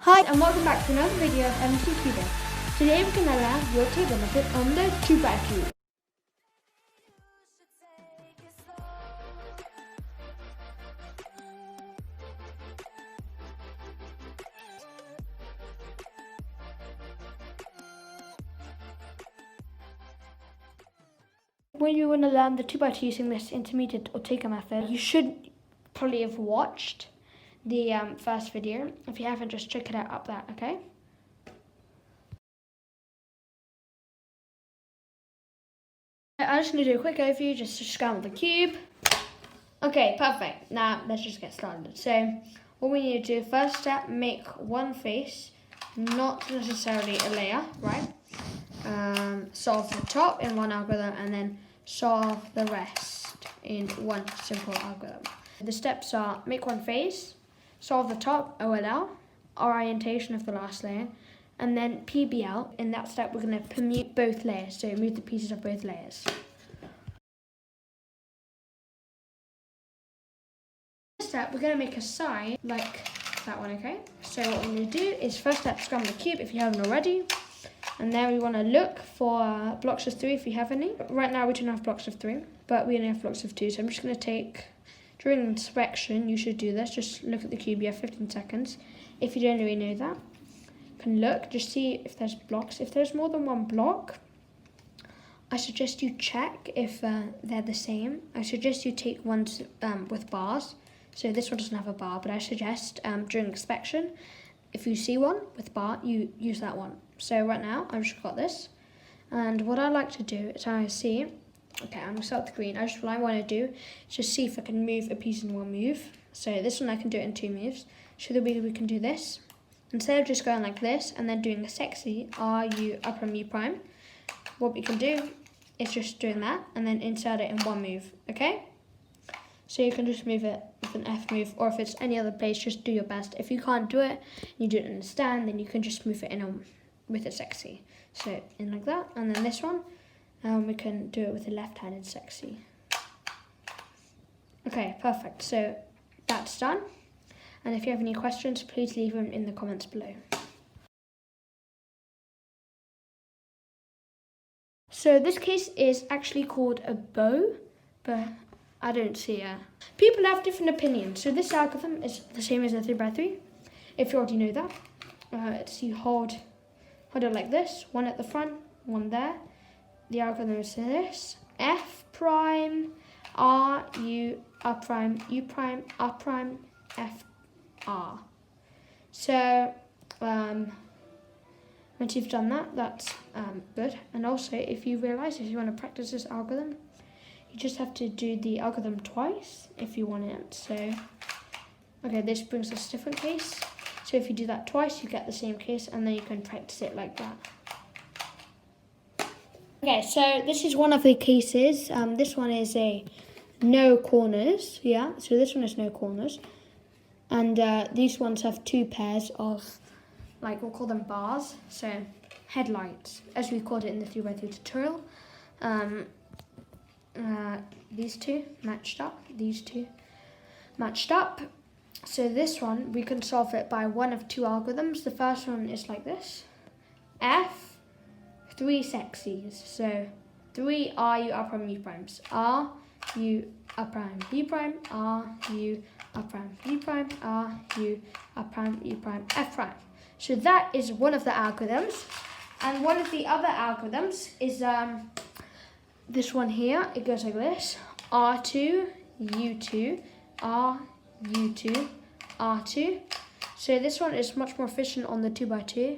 Hi and welcome back to another video of Anti-Sune. Today we're going to learn the Ortega method on the 2x2. When you want to learn the 2x2 using this intermediate Ortega method, you should probably have watched the first video. If you haven't, just check it out up there, okay? I'm just going to do a quick overview just to scan the cube. Okay, perfect. Now let's just get started. So what we need to do, first step, make one face, not necessarily a layer, right? Solve the top in one algorithm and then solve the rest in one simple algorithm. The steps are make one face, solve the top, OLL, orientation of the last layer, and then PBL. In that step, we're going to permute both layers, so move the pieces of both layers. This step, we're going to make a side like that one, okay? So what we're going to do is first step, scramble the cube if you haven't already. And then we want to look for blocks of 3 if you have any. Right now we don't have blocks of 3, but we only have blocks of 2. So I'm just going to take, during inspection, you should do this. Just look at the cube, you have 15 seconds. If you don't already know that, you can look, just see if there's blocks. If there's more than one block, I suggest you check if they're the same. I suggest you take ones with bars. So this one doesn't have a bar, but I suggest during inspection, if you see one with bar, you use that one. So right now, I've just got this. And what I like to do is I see, okay, I'm gonna start with the green. What I wanna do is just see if I can move a piece in one move. So this one I can do it in 2 moves. So that we can do this. Instead of just going like this and then doing the sexy R, U, U', U', what we can do is just doing that and then insert it in one move, okay? So you can just move it with an F move, or if it's any other place, just do your best. If you can't do it, you don't understand, then you can just move it in with a sexy. So in like that, and then this one, we can do it with a left-handed sexy. Okay, perfect. So that's done. And if you have any questions, please leave them in the comments below. So this case is actually called a bow, but I don't see a... People have different opinions. So this algorithm is the same as a 3x3. If you already know that. So you hold it like this. One at the front, one there. The algorithm is this. F prime, R, U, R prime, U prime, R prime, F, R. So once you've done that, that's good. And also, if you realise, if you want to practice this algorithm, you just have to do the algorithm twice if you want it. So, okay, this brings us a different case. So if you do that twice, you get the same case, and then you can practice it like that. Okay, so this is one of the cases. This one is a no corners, yeah. So this one is no corners. And these ones have 2 pairs of, like, we'll call them bars. So headlights, as we called it in the 3x3 tutorial. These two matched up, these two matched up. So this one, we can solve it by one of 2 algorithms. The first one is like this. F, 3 sexies. So 3 R, U, R prime, U primes. R, U, R prime, U prime. R, U, R prime, U prime. R, U, R prime, U prime, F prime. So that is one of the algorithms. And one of the other algorithms is this one here. It goes like this. R2, U2, R, U2, R2. So this one is much more efficient on the 2x2.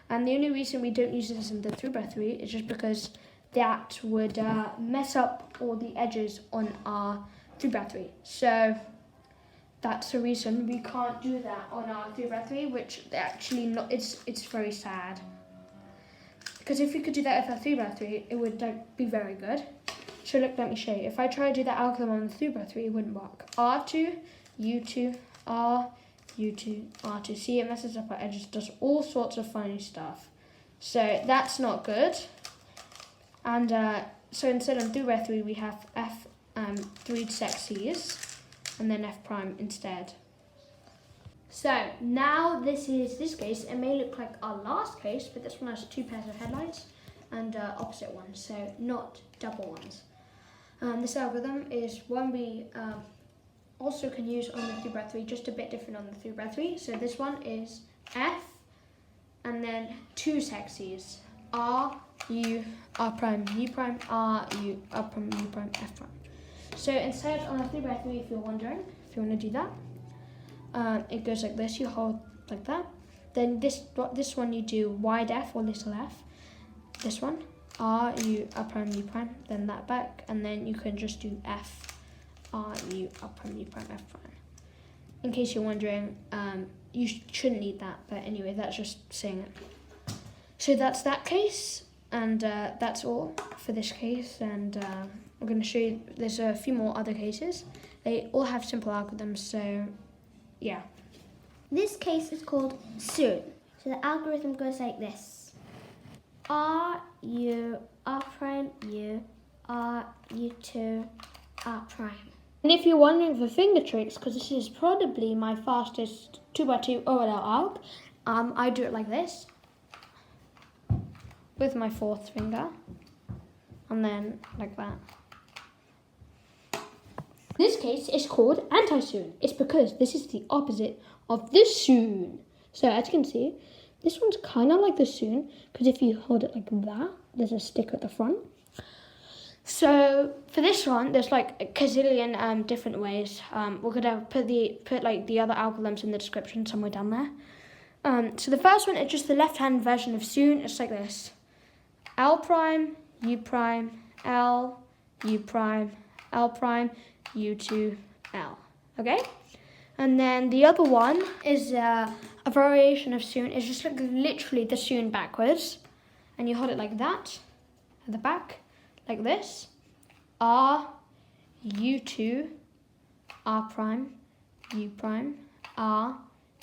And the only reason we don't use this in the 3x3 is just because that would mess up all the edges on our 3x3. So that's the reason we can't do that on our 3x3, which actually not, it's very sad. Because if we could do that with our 3x3, it would be very good. So look, let me show you. If I try to do that algorithm on the 3x3, it wouldn't work. R2, U2, R, U2, R2. See, it messes up our edges, does all sorts of funny stuff. So that's not good. And so instead of 3x3, we have F 3 sexies, and then F prime instead. So now this case. It may look like our last case, but this one has 2 pairs of headlights and opposite ones, so not double ones. This algorithm is one we also can use on the 3x3, just a bit different on the 3x3. So this one is F and then 2 sexies, R, U, R prime, U prime, R, U, R prime, U prime, F prime. So instead on a 3x3, if you're wondering, if you want to do that, it goes like this. You hold like that. Then this one you do wide F or little f. This one R, U, R prime, U prime. Then that back, and then you can just do F, R, U, R prime, U prime, F prime. In case you're wondering, you shouldn't need that, but anyway, that's just saying it. So that's that case, and that's all for this case. And I'm going to show you. There's a few more other cases. They all have simple algorithms, so yeah. This case is called Sune. So the algorithm goes like this. R, U, R prime, U, R, U2, R prime. And if you're wondering for Fingertricks, because this is probably my fastest 2x2 OLL alg, I do it like this, with my 4th finger, and then like that. This case is called Anti-Sune. It's because this is the opposite of the Sune. So as you can see, this one's kind of like the Sune, because if you hold it like that, there's a stick at the front. So for this one, there's like a gazillion different ways. We're gonna put like the other algorithms in the description somewhere down there. So the first one is just the left-hand version of Sune. It's like this: L prime, U prime, L, U prime, L prime, U2, L. Okay? And then the other one is a variation of Sune. It's just like literally the Sune backwards. And you hold it like that at the back, like this. R, U2, R prime, U prime, R,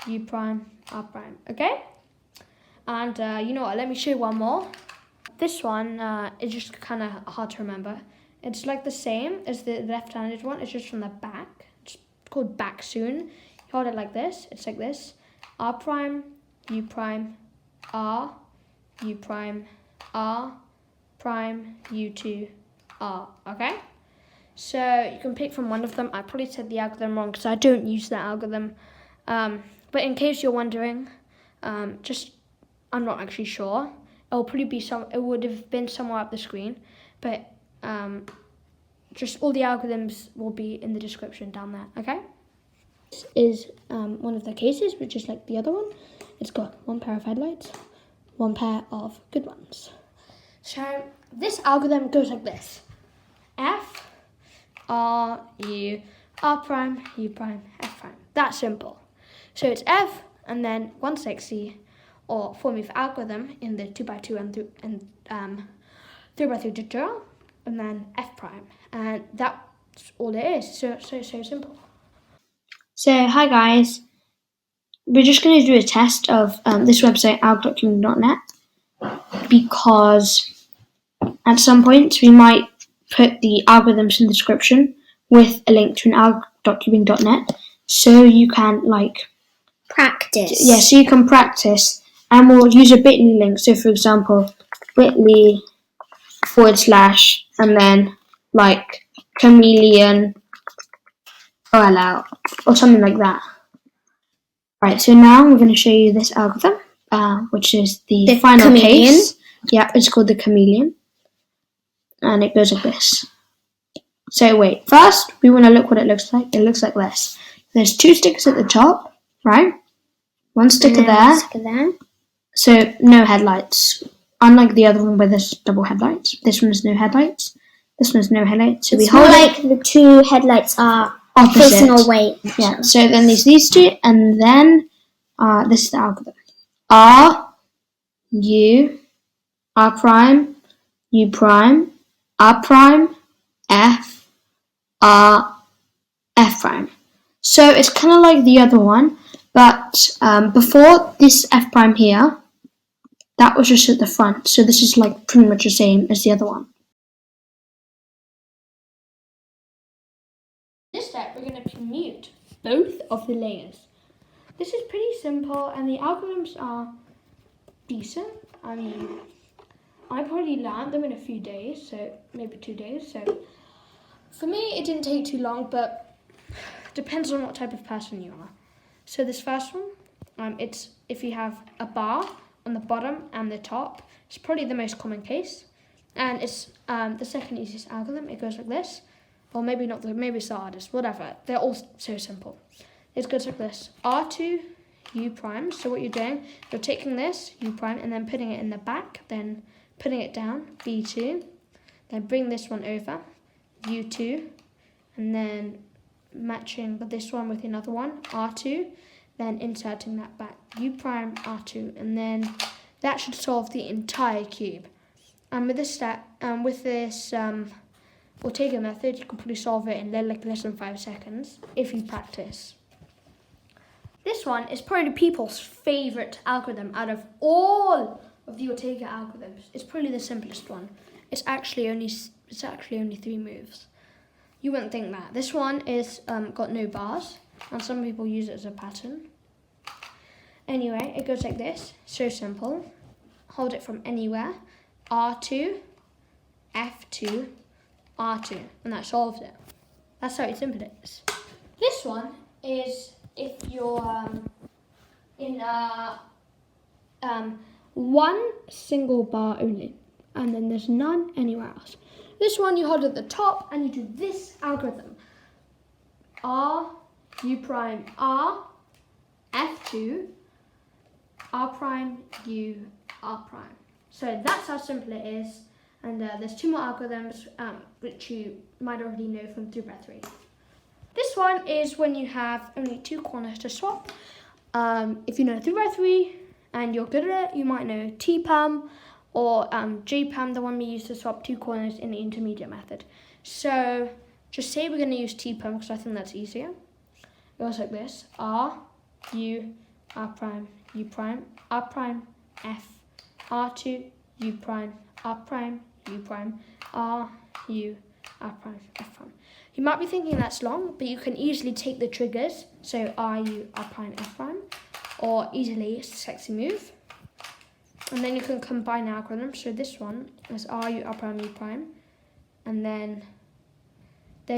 U prime, R prime. Okay? And you know what? Let me show you one more. This one is just kind of hard to remember. It's like the same as the left-handed one. It's just from the back. It's called back Sune. You hold it like this. It's like this: R prime, U prime, R, U prime, R prime, U2, R. Okay? So you can pick from one of them. I probably said the algorithm wrong because I don't use that algorithm. But in case you're wondering, I'm not actually sure. It would have been somewhere up the screen, but just all the algorithms will be in the description down there, okay? This is one of the cases, which is like the other one. It's got 1 pair of headlights, 1 pair of good ones. So this algorithm goes like this: F, R, U, R prime, U prime, F prime. That's simple. So it's F and then 1 sexy, or formula for algorithm in the 2x2 and 3x3 tutorial, and then F prime, and that's all it is. So simple. So hi guys, we're just going to do a test of this website algdocumenting.net, because at some point we might put the algorithms in the description with a link to an algdocumenting.net, so you can Practice. Yeah, so you can practice, and we'll use a bit.ly link. So for example, bit.ly / and then Chameleon OLL or something like that. Right, so now we're going to show you this algorithm, which is the final Chameleon. case. Yeah, it's called the Chameleon, and it goes like this. So wait, first we want to look what it looks like. It looks like this. There's 2 stickers at the top, right? 1 sticker there. So no headlights. Unlike the other one where there's double headlights, this one has no headlights. This one has no headlights. So it's more like the 2 headlights are opposite. facing away. Yeah. So then there's these 2, and then this is the algorithm: R, U, R prime, U prime, R prime, F, R, F prime. So it's kind of like the other one, but before this F prime here, that was just at the front. So this is pretty much the same as the other one. In this step, we're going to commute both of the layers. This is pretty simple and the algorithms are decent. I mean, I probably learned them in a few days, so maybe 2 days. So for me, it didn't take too long, but depends on what type of person you are. So this first one, it's if you have a bar on the bottom and the top, it's probably the most common case. And it's the second easiest algorithm. It goes like this. Or maybe not, maybe it's the hardest, whatever. They're all so simple. It goes like this. R2, U prime. So what you're doing, you're taking this, U prime, and then putting it in the back, then putting it down, B2. Then bring this one over, U2. And then matching this one with another one, R2. Then inserting that back, U prime, R2. And then that should solve the entire cube. And with this step, with this Ortega method, you can probably solve it in less than 5 seconds if you practice. This one is probably people's favourite algorithm out of all of the Ortega algorithms. It's probably the simplest one. It's actually only 3 moves. You wouldn't think that. This one is got no bars, and some people use it as a pattern. Anyway, it goes like this. So simple. Hold it from anywhere. R2, F2, R2, and that solves it. That's how simple it is. This one is if you're in one single bar only, and then there's none anywhere else. This one you hold at the top and you do this algorithm. R, U prime, R, F2, R prime, U, R prime. So that's how simple it is. And there's 2 more algorithms, which you might already know from 3x3. This one is when you have only 2 corners to swap. If you know 3x3 and you're good at it, you might know T-Perm or J-Perm, the one we use to swap 2 corners in the intermediate method. So just say we're going to use T-Perm because I think that's easier. It goes like this. R, U, R prime, U prime, R prime, F, R2, U prime, R prime, U prime, R, U, R prime, F prime. You might be thinking that's long, but you can easily take the triggers, so R, U, R prime, F prime, or easily, it's a sexy move. And then you can combine algorithms. So this one is R, U, R prime, U prime, and then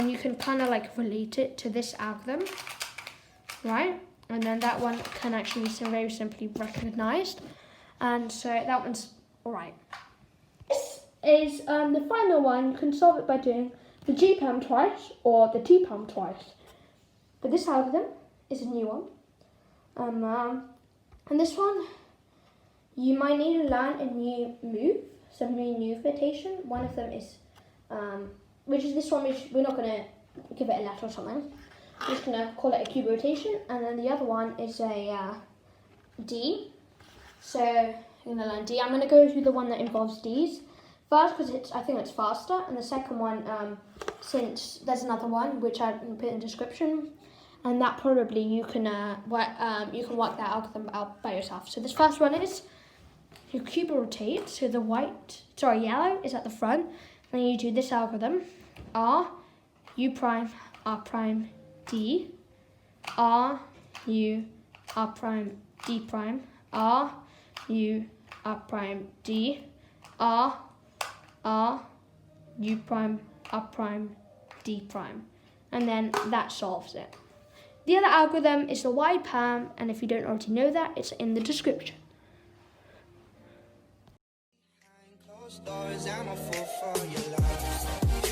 you can kind of like relate it to this algorithm, right? And then that one can actually be very simply recognized. And so that one's all right. This is the final one. You can solve it by doing the G-Perm twice or the T-Perm twice. But this algorithm is a new one. And this one, you might need to learn a new move, some new rotation. One of them is, which is this one, which we're not going to give it a letter or something. We're just going to call it a cube rotation. And then the other one is a D. So you're going to learn D. I'm going to go through the one that involves Ds first because I think it's faster. And the second one, since there's another one which I can put in the description, and that probably you can work that algorithm out by yourself. So this first one is your cube rotate. So the yellow is at the front. Then you do this algorithm: R, U prime, R prime, D, R, U, R prime, D prime, R, U, R prime, D, R, U prime, R prime, D prime. And then that solves it. The other algorithm is the Y-Perm, and if you don't already know that, it's in the description. Closed doors, I'm a fool for your love.